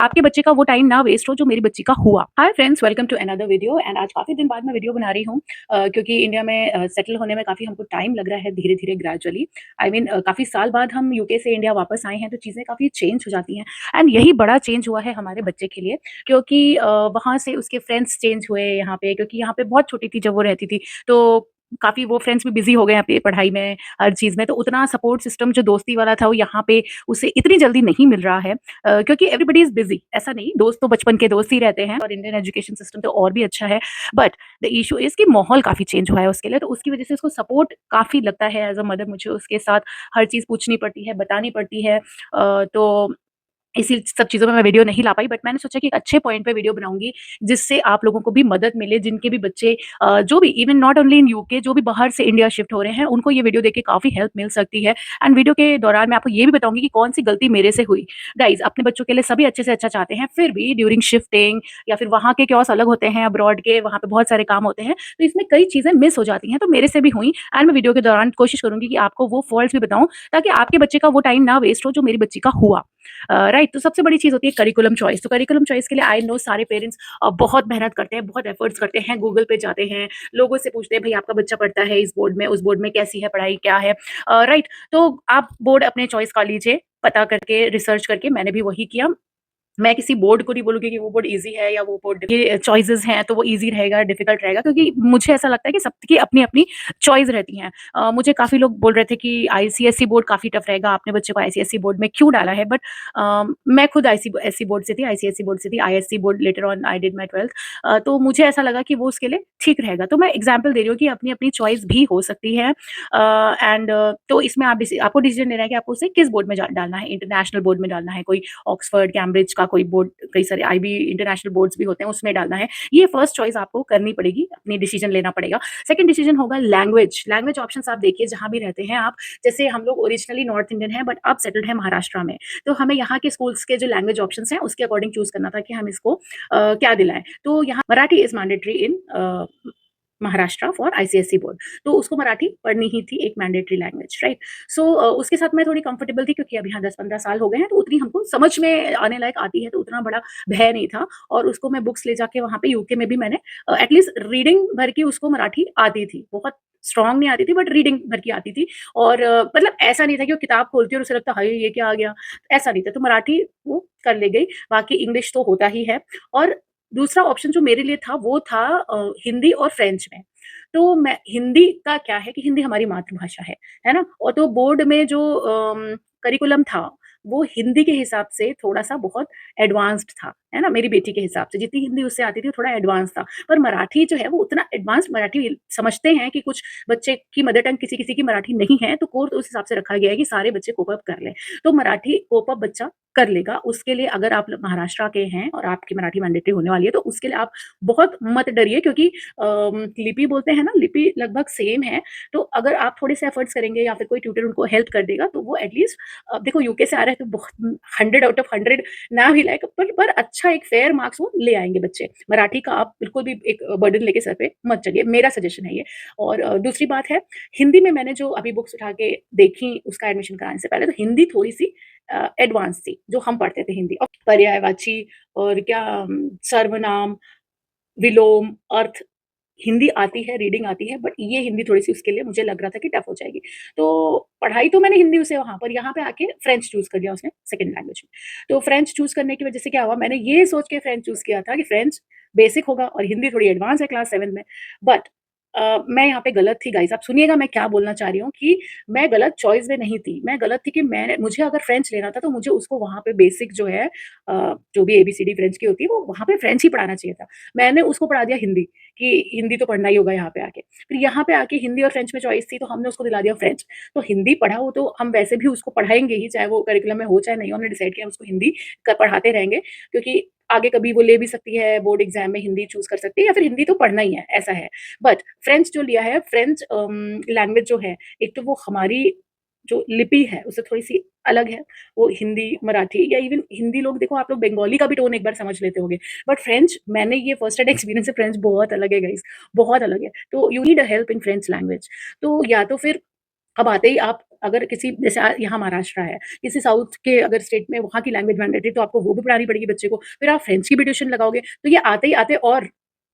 आपके बच्चे का वो टाइम ना वेस्ट हो जो मेरी बच्ची का हुआ। Hi friends, welcome to another video. And आज काफ़ी दिन बाद मैं वीडियो बना रही हूँ क्योंकि इंडिया में सेटल होने में काफ़ी हमको टाइम लग रहा है, धीरे-धीरे ग्रेजुअली। आई मीन काफ़ी साल बाद हम यूके से इंडिया वापस आए हैं, तो चीज़ें काफ़ी चेंज हो जाती हैं। एंड यही बड़ा चेंज हुआ है हमारे बच्चे के लिए, क्योंकि वहाँ से उसके फ्रेंड्स चेंज हुए यहाँ पे, क्योंकि यहाँ पे बहुत छोटी थी जब वो रहती थी, तो काफ़ी वो फ्रेंड्स भी बिज़ी हो गए अपनी पढ़ाई में, हर चीज़ में। तो उतना सपोर्ट सिस्टम जो दोस्ती वाला था, वो यहाँ पे उसे इतनी जल्दी नहीं मिल रहा है। क्योंकि एवरीबॉडी इज़ बिज़ी, ऐसा नहीं, दोस्त तो बचपन के दोस्त ही रहते हैं और इंडियन एजुकेशन सिस्टम तो और भी अच्छा है। बट द इश्यू इज़ कि माहौल काफ़ी चेंज हुआ है उसके लिए, तो उसकी वज़ह से उसको सपोर्ट काफ़ी लगता है एज़ अ मदर। मुझे उसके साथ हर चीज़ पूछनी पड़ती है, बतानी पड़ती है। तो इसी सब चीज़ों में मैं वीडियो नहीं ला पाई, बट मैंने सोचा कि एक अच्छे पॉइंट पे वीडियो बनाऊँगी, जिससे आप लोगों को भी मदद मिले, जिनके भी बच्चे जो भी even not only in UK, जो भी बाहर से इंडिया शिफ्ट हो रहे हैं, उनको ये वीडियो देख के काफ़ी हेल्प मिल सकती है। एंड वीडियो के दौरान मैं आपको ये भी बताऊँगी कि कौन-सी गलती मेरे से हुई। गाइज़, अपने बच्चों के लिए सभी अच्छे से अच्छा चाहते हैं, फिर भी ड्यूरिंग शिफ्टिंग या फिर वहाँ के chaos अलग होते हैं अब्रॉड के, वहाँ पे बहुत सारे काम होते हैं, तो इसमें कई चीज़ें मिस हो जाती हैं, तो मेरे से भी हुई। एंड मैं वीडियो के दौरान कोशिश करूँगी कि आपको वो फॉल्ट्स भी बताऊँ, ताकि आपके बच्चे का वो टाइम ना वेस्ट हो जो मेरी बच्ची का हुआ। राइट। तो सबसे बड़ी चीज़ होती है करिकुलम चॉइस। तो करिकुलम चॉइस के लिए आई नो सारे पेरेंट्स बहुत मेहनत करते हैं, बहुत एफर्ट्स करते हैं, गूगल पे जाते हैं, लोगों से पूछते हैं, भाई आपका बच्चा पढ़ता है इस बोर्ड में, उस बोर्ड में कैसी है पढ़ाई, क्या है। राइट। तो आप बोर्ड अपने चॉइस का लीजिए, पता करके, रिसर्च करके। मैंने भी वही किया। मैं किसी बोर्ड को नहीं बोलूँगी कि वो बोर्ड ईज़ी है या वो बोर्ड, ये चॉइसेस हैं तो वो ईज़ी रहेगा, डिफ़िकल्ट रहेगा, क्योंकि मुझे ऐसा लगता है कि सबकी अपनी-अपनी चॉइस रहती हैं। मुझे काफ़ी लोग बोल रहे थे कि आईसीएसई बोर्ड काफ़ी टफ रहेगा, आपने बच्चे को आईसीएसई बोर्ड में क्यों डाला है? बट मैं खुद आईसीएसई बोर्ड से थी, आईसीएसई बोर्ड से थी, ISC board later on I did my 12th। तो मुझे ऐसा लगा कि वो उसके लिए ठीक रहेगा। तो मैं एग्ज़ाम्पल दे रही हूँ कि अपनी-अपनी चॉइस भी हो सकती है। एंड तो इसमें आपको डिसीज़न लेना है कि आपको उसे किस बोर्ड में डालना है, इंटरनेशनल बोर्ड में डालना है, कोई ऑक्सफोर्ड, कैम्ब्रिज का कोई बोर्ड, कई सारे आईबी इंटरनेशनल बोर्ड्स भी होते हैं, उसमें डालना है। ये फर्स्ट चॉइस आपको करनी पड़ेगी, अपनी डिसीजन लेना पड़ेगा। सेकंड डिसीजन होगा लैंग्वेज। लैंग्वेज ऑप्शंस आप देखिए जहाँ भी रहते हैं आप। जैसे हम लोग ओरिजिनली नॉर्थ इंडियन हैं, बट अब सेटल्ड हैं महाराष्ट्र में। तो हमें यहाँ के स्कूल्स के जो लैंग्वेज ऑप्शंस हैं, उसके अकॉर्डिंग चूज़ करना था कि हम इसको क्या दिलाएँ। तो यहाँ Marathi is mandatory in Maharashtra for ICSE board. तो उसको मराठी पढ़नी ही थी, एक मैंडेटरी लैंग्वेज, राइट। सो उसके साथ मैं थोड़ी कंफर्टेबल थी, क्योंकि अब यहाँ 10-15 साल हो गए हैं, तो उतनी हमको समझ में आने लायक आती है, तो उतना बड़ा भय नहीं था। और उसको मैं बुक्स ले जाके वहाँ पे यूके में भी मैंने एटलीस्ट रीडिंग भर की उसको मराठी आती थी। बहुत स्ट्रॉन्ग नहीं आती थी, बट रीडिंग भर की आती थी। और मतलब ऐसा नहीं था कि वो किताब खोलती और उसे लगता हाय ये क्या आ गया, ऐसा नहीं था। तो मराठी वो कर ले गई, बाकी इंग्लिश तो होता ही है। और दूसरा ऑप्शन जो मेरे लिए था वो था हिंदी और फ्रेंच में। तो मैं हिंदी का क्या है कि हिंदी हमारी मातृभाषा है ना? और तो बोर्ड में जो करिकुलम था, वो हिंदी के हिसाब से थोड़ा-सा बहुत एडवांस्ड था, है ना? मेरी बेटी के हिसाब से जितनी हिंदी उससे आती थी, वो थोड़ा एडवांस था। पर मराठी जो है वो उतना एडवांस मराठी समझते हैं कि कुछ बच्चे की मदर टंग किसी-किसी की मराठी नहीं है, तो कोर्स उस हिसाब से रखा गया है कि सारे बच्चे कोप अप कर लें। तो मराठी कोप अप बच्चा कर लेगा। उसके लिए अगर आप महाराष्ट्र के हैं और आपकी मराठी मैंडेटरी होने वाली है, तो उसके लिए आप बहुत मत डरिए, क्योंकि लिपि बोलते हैं ना, लिपि लगभग सेम है। तो अगर आप थोड़े से एफर्ट्स करेंगे या फिर कोई ट्यूटर उनको हेल्प कर देगा, तो वो एटलीस्ट देखो यूके से आ रहे हैं, तो बहुत 100 आउट ऑफ 100 ना भी लायक, पर अच्छा एक फेयर मार्क्स वो ले आएँगे बच्चे। मराठी का आप बिल्कुल भी एक बर्डन लेके सर पे मत चढ़िए, मेरा सजेशन है ये। और दूसरी बात है, हिंदी में मैंने जो अभी बुक्स उठा के देखी उसका एडमिशन कराने से पहले, तो हिंदी थोड़ी-सी एडवांस थी, जो हम पढ़ते थे हिंदी। और पर्यायवाची और क्या सर्वनाम, विलोम, अर्थ, हिंदी आती है, रीडिंग आती है, बट ये हिंदी थोड़ी-सी उसके लिए मुझे लग रहा था कि टफ हो जाएगी। तो पढ़ाई तो मैंने हिंदी से वहाँ पर, यहाँ पे आके फ्रेंच चूज़ कर लिया उसने सेकंड लैंग्वेज में। तो फ्रेंच चूज़ करने की वजह से क्या हुआ, मैंने ये सोच के फ्रेंच चूज़ किया था कि फ्रेंच बेसिक होगा और हिंदी थोड़ी एडवांस है क्लास 7 में। बट मैं यहाँ पे गलत थी गाइज़। आप सुनिएगा मैं क्या बोलना चाह रही हूँ, कि मैं गलत चॉइस में नहीं थी। मैं गलत थी कि मुझे अगर फ्रेंच लेना था, तो मुझे उसको वहाँ पे बेसिक जो है जो भी एबीसीडी फ्रेंच की होती है, वो वहाँ पे फ्रेंच ही पढ़ाना चाहिए था। मैंने उसको पढ़ा दिया हिंदी, कि हिंदी तो पढ़ना ही होगा यहाँ पे आके। फिर यहाँ पे आके हिंदी और फ्रेंच में चॉइस थी, तो हमने उसको दिला दिया फ्रेंच। तो हिंदी पढ़ा हो तो हम वैसे भी उसको पढ़ाएँगे ही, चाहे वो करिकुलम में हो चाहे नहीं हो, हमने डिसाइड किया हम उसको हिंदी क पढ़ाते रहेंगे, क्योंकि आगे कभी वो ले भी सकती है बोर्ड एग्ज़ाम में, हिंदी चूज़ कर सकती है, या फिर हिंदी तो पढ़ना ही है, ऐसा है। बट फ्रेंच जो लिया है, फ्रेंच लैंग्वेज जो है, एक तो वो हमारी जो लिपि है उससे थोड़ी-सी अलग है। वो हिंदी, मराठी या इवन हिंदी, लोग देखो आप लोग बंगाली का भी टोन एक बार समझ लेते होंगे। बट फ्रेंच, मैंने ये फर्स्ट हैंड एक्सपीरियंस है, फ्रेंच बहुत अलग है गाइज़, बहुत अलग है। तो you need a help in French language. तो या तो फिर अब आते ही आप अगर किसी जैसे यहाँ महाराष्ट्र है, किसी साउथ के अगर स्टेट में वहाँ की लैंग्वेज मैंडेटरी तो आपको वो भी पढ़ानी पड़ेगी बच्चे को। फिर आप फ्रेंच की भी ट्यूशन लगाओगे, तो ये आते ही आते और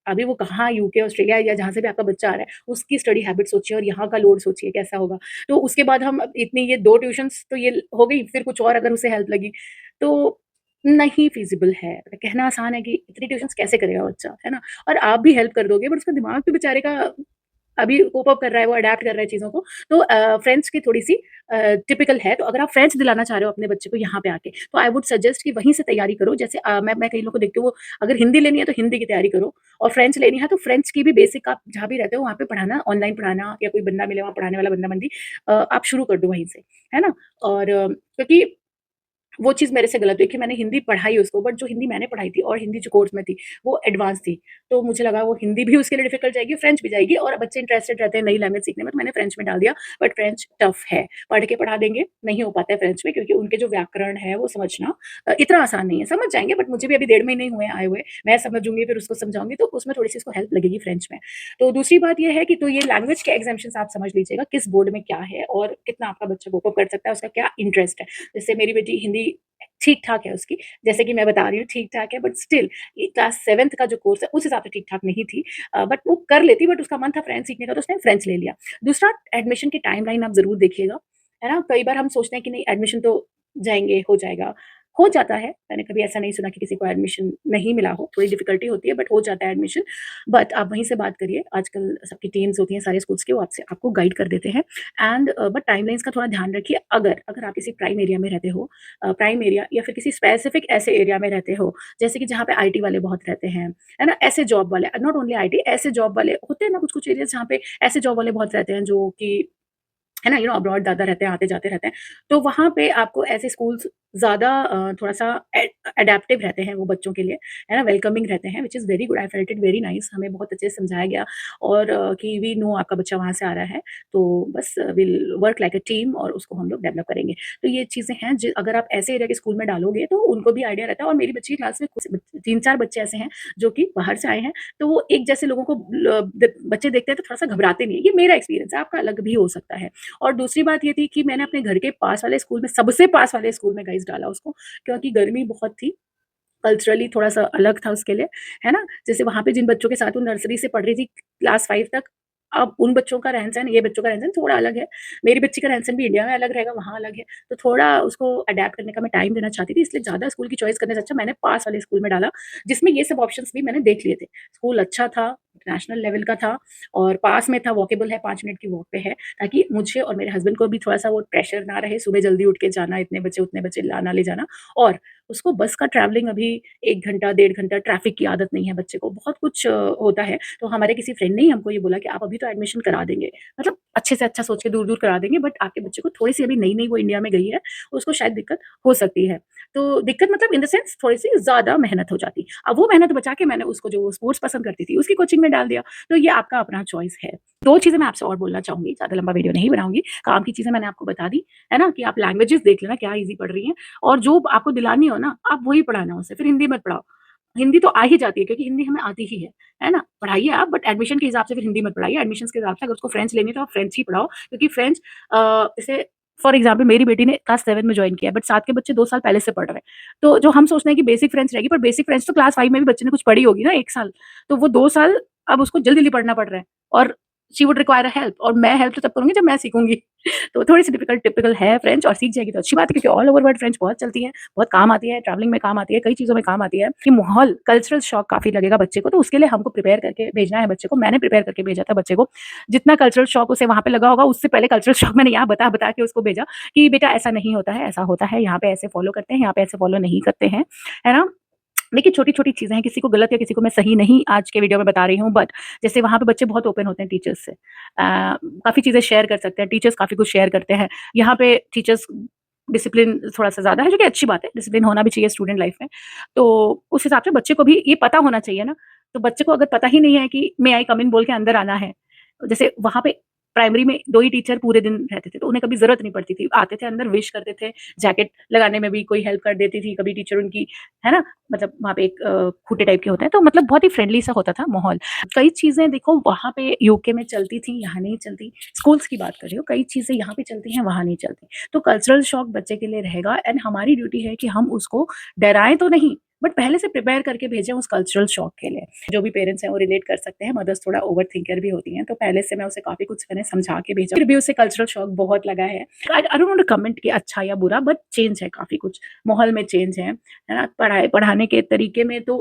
अभी वो कहाँ यूके, ऑस्ट्रेलिया या जहाँ से भी आपका बच्चा आ रहा है, उसकी स्टडी हैबिट सोचिए और यहाँ का लोड सोचिए कैसा होगा। तो उसके बाद हम अब इतनी ये 2 ट्यूशन्स तो ये हो गई, फिर कुछ और अगर उसे हेल्प लगी, तो नहीं फ़ीज़िबल है। कहना आसान है कि इतनी ट्यूशन्स कैसे करेगा बच्चा, है ना? और आप भी हेल्प कर दोगे बट उसका दिमाग तो बेचारे का अभी कोप अप कर रहा है, वो अडैप्ट कर रहा है चीज़ों को। तो फ्रेंच की थोड़ी-सी टिपिकल है, तो अगर आप फ्रेंच दिलाना चाह रहे हो अपने बच्चे को यहाँ पे आके, तो आई वुड सजेस्ट कि वहीं से तैयारी करो। जैसे मैं कई लोगों को देखती हूँ, वो अगर हिंदी लेनी है तो हिंदी की तैयारी करो और फ्रेंच लेनी है तो फ्रेंच की भी बेसिक आप जहाँ भी रहते हो वहाँ पे पढ़ाना, ऑनलाइन पढ़ाना या कोई बंदा मिले वहाँ पढ़ाने वाला बंदा-बंदी आप शुरू कर दो वहीं से, है ना? और क्योंकि वो चीज़ मेरे से गलत हुई कि मैंने हिंदी पढ़ाई उसको, बट जो हिंदी मैंने पढ़ाई थी और हिंदी जो कोर्स में थी, वो एडवांस थी। तो मुझे लगा वो हिंदी भी उसके लिए डिफ़िकल्ट जाएगी, फ्रेंच भी जाएगी और बच्चे इंटरेस्टेड रहते हैं नई लैंग्वेज सीखने में, तो मैंने फ्रेंच में डाल दिया। बट फ्रेंच टफ़ है, पढ़ के पढ़ा देंगे, नहीं हो पाता है फ्रेंच में क्योंकि उनके जो व्याकरण है वो समझना इतना आसान नहीं है। समझ जाएँगे बट मुझे भी अभी 1.5 महीने ही हुए हैं आए हुए, मैं समझूँगी फिर उसको समझाऊँगी, तो उसमें थोड़ी-सी उसको हेल्प लगेगी फ्रेंच में। तो दूसरी बात ये है कि तो ये लैंग्वेज के एग्ज़ाम्पशन्स आप समझ लीजिएगा, किस बोर्ड में क्या है और कितना आपका बच्चा कोप अप कर सकता है, उसका क्या इंटरेस्ट है। जैसे मेरी बेटी हिंदी ठीक-ठाक है उसकी, जैसे कि मैं बता रही हूँ ठीक-ठाक है बट स्टिल क्लास 7th का जो कोर्स है उस हिसाब से ठीक-ठाक नहीं थी। बट वो कर लेती बट उसका मन था फ्रेंच सीखने का तो उसने फ्रेंच ले लिया। दूसरा एडमिशन की टाइमलाइन आप ज़रूर देखिएगा, है ना? कई बार हम सोचते हैं कि नहीं एडमिशन तो जाएँगे, हो जाएगा। हो जाता है, मैंने कभी ऐसा नहीं सुना कि किसी को एडमिशन नहीं मिला हो, थोड़ी डिफ़िकल्टी होती है बट हो जाता है एडमिशन। बट आप वहीं से बात करिए, आजकल सबकी टीम्स होती हैं सारे स्कूल्स की, वो आपसे आपको गाइड कर देते हैं एंड बट टाइमलाइन्स का थोड़ा ध्यान रखिए। अगर अगर आप किसी प्राइम एरिया में रहते हो प्राइम एरिया या फिर किसी स्पेसिफिक ऐसे एरिया में रहते हो, जैसे कि जहाँ पे आईटी वाले बहुत रहते हैं, है ना? ऐसे जॉब वाले नॉट ओनली आईटी ऐसे जॉब वाले होते हैं ना कुछ-कुछ एरियाज़ जहाँ पे ऐसे जॉब वाले बहुत रहते हैं जो कि है ना? अब्रॉड ज़्यादा रहते हैं, आते-जाते रहते हैं। तो वहाँ पे आपको ऐसे स्कूल्स ज़्यादा थोड़ा-सा एडैप्टिव रहते हैं वो बच्चों के लिए, है ना? वेलकमिंग रहते हैं which is very good, I felt it very nice हमें बहुत अच्छे से समझाया गया और कि वी नो आपका बच्चा वहाँ से आ रहा है, तो बस will work like a team और उसको हम लोग डेवलप करेंगे। तो ये चीज़ें हैं अगर आप ऐसे एरिया के स्कूल में डालोगे तो उनको भी आइडिया रहता है और मेरी बच्ची की क्लास में कुछ 3-4 बच्चे ऐसे हैं जो कि बाहर से आए हैं, तो वो एक जैसे लोगों को बच्चे देखते हैं तो थोड़ा-सा घबराते नहीं हैं। ये मेरा एक्सपीरियंस है, आपका अलग भी हो सकता है। और दूसरी बात ये थी कि मैंने अपने घर के पास वाले स्कूल में सबसे पास वाले स्कूल में गाइस डाला उसको, क्योंकि गर्मी बहुत थी, कल्चरली थोड़ा-सा अलग था उसके लिए, है ना? जैसे वहाँ पे जिन बच्चों के साथ वो नर्सरी से पढ़ रही थी क्लास 5 तक, अब उन बच्चों का रहन-सहन, ये बच्चों का रहन-सहन थोड़ा अलग है। मेरी बच्ची का रहन-सहन भी इंडिया में अलग रहेगा, वहाँ अलग है। तो थोड़ा उसको अडैप्ट करने का मैं टाइम देना चाहती थी, इसलिए ज़्यादा स्कूल की चॉइस करने से अच्छा मैंने पास वाले स्कूल में डाला, जिसमें ये सब ऑप्शंस भी मैंने देख लिए थे। स्कूल अच्छा था, इंटरनेशनल लेवल का था और पास में था, वॉकेबल है, 5 मिनट की वॉक पे है, ताकि मुझे और मेरे हस्बैंड को भी थोड़ा-सा वो प्रेशर ना रहे, सुबह जल्दी उठ के जाना, इतने बजे, उतने बजे लाना ले जाना और उसको बस का ट्रैवलिंग अभी 1 घंटा, 1.5 घंटा ट्रैफ़िक की आदत नहीं है बच्चे को, बहुत कुछ होता है। तो हमारे किसी फ्रेंड ने ही हमको ये बोला कि आप अभी तो एडमिशन करा देंगे, मतलब अच्छे से अच्छा सोच के दूर-दूर करा देंगे बट आपके बच्चे को थोड़ी-सी अभी नई-नई वो इंडिया में गई है, उसको शायद दिक्कत हो सकती है। तो दिक्कत मतलब इन द सेंस थोड़ी-सी ज़्यादा मेहनत हो जाती। अब वो मेहनत बचा के मैंने उसको जो स्पोर्ट्स पसंद करती थी, उसकी कोचिंग में डाल दिया, तो ये आपका अपना चॉइस है। 2 चीज़ें मैं आपसे और बोलना चाहूँगी, ज़्यादा लंबा वीडियो नहीं बनाऊँगी, काम की चीज़ें मैंने आपको बता दी, है ना? कि आप लैंग्वेजेज़ देख लेना क्या ईज़ी पड़ रही हैं और जो आपको दिलानी हो ना, आप वही पढ़ाना उसे, फिर हिंदी मत पढ़ाओ। हिंदी तो आ ही जाती है क्योंकि हिंदी हमें आती ही है ना? पढ़ाइए आप बट एडमिशन के हिसाब से फिर हिंदी मत पढ़ाइए, एडमिशन्स के हिसाब से अगर उसको फ्रेंच लेनी है तो आप फ्रेंच ही पढ़ाओ क्योंकि फ्रेंच जैसे फॉर एग्ज़ाम्पल मेरी बेटी ने क्लास 7 में जॉइन किया है बट साथ के बच्चे 2 साल पहले से पढ़ रहे हैं। तो जो हम सोचते हैं कि बेसिक फ्रेंच रहेगी पर बेसिक फ्रेंच तो क्लास 5 में भी बच्चे ने कुछ पढ़ी होगी ना 1 साल। तो वो 2 साल अब उसको जल्दी-जल्दी पढ़ना पड़ रहा है और she would require a help और मैं हेल्प तो तब करूँगी जब मैं सीखूँगी। तो थोड़ी-सी डिफिकल्ट टिपिकल है फ्रेंच और सीख जाएगी तो अच्छी बात है क्योंकि ऑल ओवर वर्ल्ड फ्रेंच बहुत चलती है, बहुत काम आती है, ट्रैवलिंग में काम आती है, कई चीज़ों में काम आती है। कि माहौल कल्चरल शॉक काफ़ी लगेगा बच्चे को तो उसके लिए हमको प्रिपेयर करके भेजना है बच्चे को। मैंने प्रिपेयर करके भेजा था बच्चे को। जितना कल्चरल शॉक उसे वहाँ पे लगा होगा उससे पहले कल्चरल शॉक मैंने यहाँ बता-बता के उसको भेजा कि बेटा ऐसा नहीं होता है, ऐसा होता है, यहाँ पे ऐसे फॉलो करते हैं, यहाँ पे ऐसे फॉलो नहीं करते हैं। है ना? देखिए छोटी-छोटी चीज़ें हैं, किसी को गलत या किसी को मैं सही नहीं आज के वीडियो में बता रही हूँ बट जैसे वहाँ पे बच्चे बहुत ओपन होते हैं टीचर्स से। काफ़ी चीज़ें शेयर कर सकते हैं, टीचर्स काफ़ी कुछ शेयर करते हैं। यहाँ पे टीचर्स डिसिप्लिन थोड़ा-सा ज़्यादा है जो कि अच्छी बात है, डिसिप्लिन होना भी चाहिए स्टूडेंट लाइफ में। तो उस हिसाब से बच्चे को भी ये पता होना चाहिए ना, तो बच्चे को अगर पता ही नहीं है कि मे आई कम इन बोल के अंदर आना है, जैसे वहाँ पे प्राइमरी में 2 ही टीचर पूरे दिन रहते थे, तो उन्हें कभी ज़रूरत नहीं पड़ती थी। आते थे अंदर, विश करते थे, जैकेट लगाने में भी कोई हेल्प कर देती थी, कभी टीचर उनकी, है ना? मतलब वहाँ पे एक खूँटे टाइप के होते हैं, तो मतलब बहुत ही फ्रेंडली सा होता था माहौल। कई चीज़ें देखो वहाँ पे यूके में चलती थी, यहाँ नहीं चलती। स्कूल्स की बात कर रही हूँ, कई चीज़ें यहाँ पे चलती हैं, वहाँ नहीं चलती। तो कल्चरल शॉक बच्चे के लिए रहेगा एंड हमारी ड्यूटी है कि हम उसको डराएँ तो नहीं, बट पहले से प्रिपेयर करके भेजें उस कल्चरल शॉक के लिए। जो भी पेरेंट्स हैं वो रिलेट कर सकते हैं, मदर्स थोड़ा ओवरथिंकर भी होती हैं, तो पहले से मैं उसे काफ़ी कुछ मैंने समझा के भेजा, फिर भी उसे कल्चरल शॉक बहुत लगा है। I I don't want to comment कि अच्छा या बुरा, बट चेंज है काफ़ी कुछ, माहौल में चेंज है ना? पढ़ाने के तरीके में तो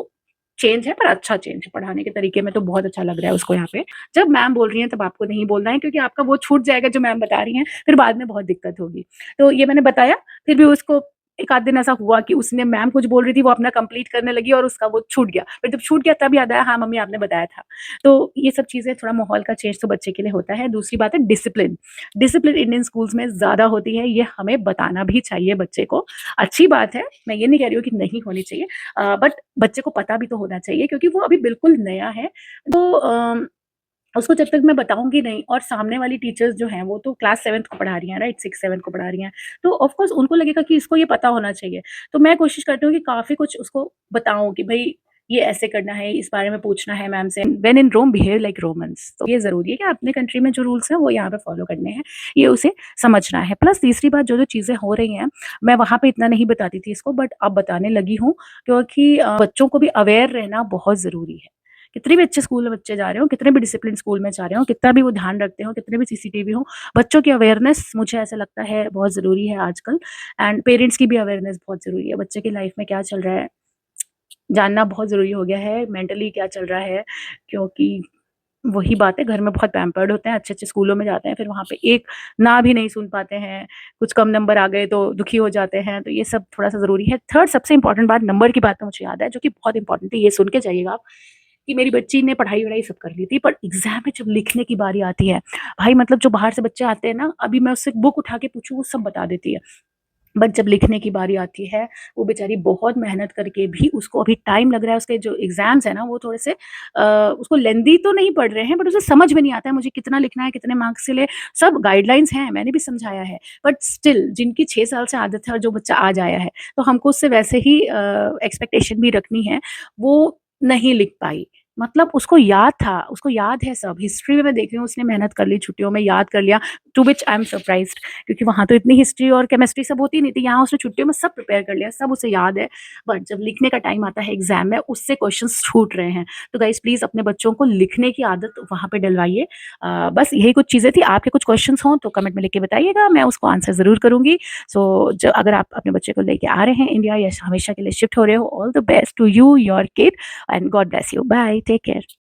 चेंज है, पर अच्छा चेंज है, पढ़ाने के तरीके में तो बहुत अच्छा लग रहा है उसको यहाँ पे। जब मैम बोल रही हैं तब आपको नहीं बोलना है, क्योंकि आपका वो छूट जाएगा जो मैम बता रही हैं, फिर बाद में बहुत दिक्कत होगी। तो ये मैंने बताया, फिर भी उसको एक आध दिन ऐसा हुआ कि उसने, मैम कुछ बोल रही थी, वो अपना कंप्लीट करने लगी और उसका वो छूट गया। फिर जब छूट गया तब याद आया, हाँ, मम्मी आपने बताया था। तो ये सब चीज़ें, थोड़ा माहौल का चेंज तो बच्चे के लिए होता है। दूसरी बात है डिसिप्लिन। डिसिप्लिन इंडियन स्कूल्स में ज़्यादा होती है, ये हमें बताना भी चाहिए बच्चे को। अच्छी बात है, मैं ये नहीं कह रही हूँ कि नहीं होनी चाहिए, बट बच्चे को पता भी तो होना चाहिए, क्योंकि वो अभी बिल्कुल नया है। तो उसको जब तक मैं बताऊँगी नहीं, और सामने वाली टीचर्स जो हैं वो तो क्लास 7th को पढ़ा रही हैं, राइट? 6-7 को पढ़ा रही हैं। तो ऑफ कोर्स उनको लगेगा कि इसको ये पता होना चाहिए। तो मैं कोशिश करती हूँ कि काफ़ी कुछ उसको बताऊँ कि भई ये ऐसे करना है, इस बारे में पूछना है मैम से। When in Rome behave like Romans, तो ये ज़रूरी है कि अपने कंट्री में जो रूल्स हैं वो यहाँ पे फॉलो करने हैं, ये उसे समझना है। प्लस तीसरी बात, जो-जो चीज़ें हो रही हैं, मैं वहाँ पे इतना नहीं बताती थी इसको, बट अब बताने लगी हूँ, क्योंकि बच्चों को भी अवेयर रहना बहुत ज़रूरी है। कितने भी अच्छे स्कूल में बच्चे जा रहे हों, कितने भी डिसिप्लिन स्कूल में जा रहे हों, कितना भी वो ध्यान रखते हों, कितने भी सीसीटीवी हों, बच्चों की अवेयरनेस मुझे ऐसा लगता है बहुत ज़रूरी है आजकल, एंड पेरेंट्स की भी अवेयरनेस बहुत ज़रूरी है। बच्चे की लाइफ में क्या चल रहा है, जानना बहुत ज़रूरी हो गया है, मेंटली क्या चल रहा है, क्योंकि वही बात है, घर में बहुत पैम्पर्ड होते हैं, अच्छे-अच्छे स्कूलों में जाते हैं, फिर वहाँ पे एक ना भी नहीं सुन पाते हैं, कुछ कम नंबर आ गए तो दुखी हो जाते हैं, तो ये सब थोड़ा-सा ज़रूरी है। थर्ड सबसे इम्पोर्टेंट बात, नंबर की बात तो मुझे याद है, जो कि बहुत इम्पोर्टेंट है, ये सुन के जाइएगा आप, कि मेरी बच्ची ने पढ़ाई-वढ़ाई सब कर ली थी, पर एग्ज़ाम में जब लिखने की बारी आती है, भाई मतलब जो बाहर से बच्चे आते हैं ना, अभी मैं उससे बुक उठा के पूछूँ, वो सब बता देती है। बट जब लिखने की बारी आती है, वो बेचारी बहुत मेहनत करके भी, उसको अभी टाइम लग रहा है, उसके जो एग्ज़ाम्स हैं ना, वो थोड़े से उसको लेंदी तो नहीं पड़ रहे हैं, बट उसे समझ में नहीं आता है मुझे कितना लिखना है, कितने मार्क्स के लिए, सब गाइडलाइंस हैं, मैंने भी समझाया है। बट स्टिल जिनकी 6 साल से आदत है और जो बच्चा आज आया है, तो हमको उससे वैसे ही एक्सपेक्टेशन भी रखनी है, वो नहीं लिख पाई। मतलब उसको याद था, उसको याद है सब, हिस्ट्री में मैं देख रही हूँ उसने मेहनत कर ली, छुट्टियों में याद कर लिया, to which I am surprised, क्योंकि वहाँ तो इतनी हिस्ट्री और केमिस्ट्री सब होती नहीं थी, यहाँ उसने छुट्टियों में सब प्रिपेयर कर लिया, सब उसे याद है। बट जब लिखने का टाइम आता है एग्ज़ाम में, उससे क्वेश्चंस छूट रहे हैं। तो गाइज़ प्लीज़ अपने बच्चों को लिखने की आदत वहाँ पे डलवाइए। बस यही कुछ चीज़ें थी, आपके कुछ क्वेश्चन्स हों तो कमेंट में लिख के बताइएगा, मैं उसको आंसर ज़रूर करूँगी। सो ज अगर आप अपने बच्चे को लेके आ रहे हैं इंडिया, या हमेशा के लिए शिफ्ट हो रहे हो, all the best to you, your kid, and God bless you. Bye, take care.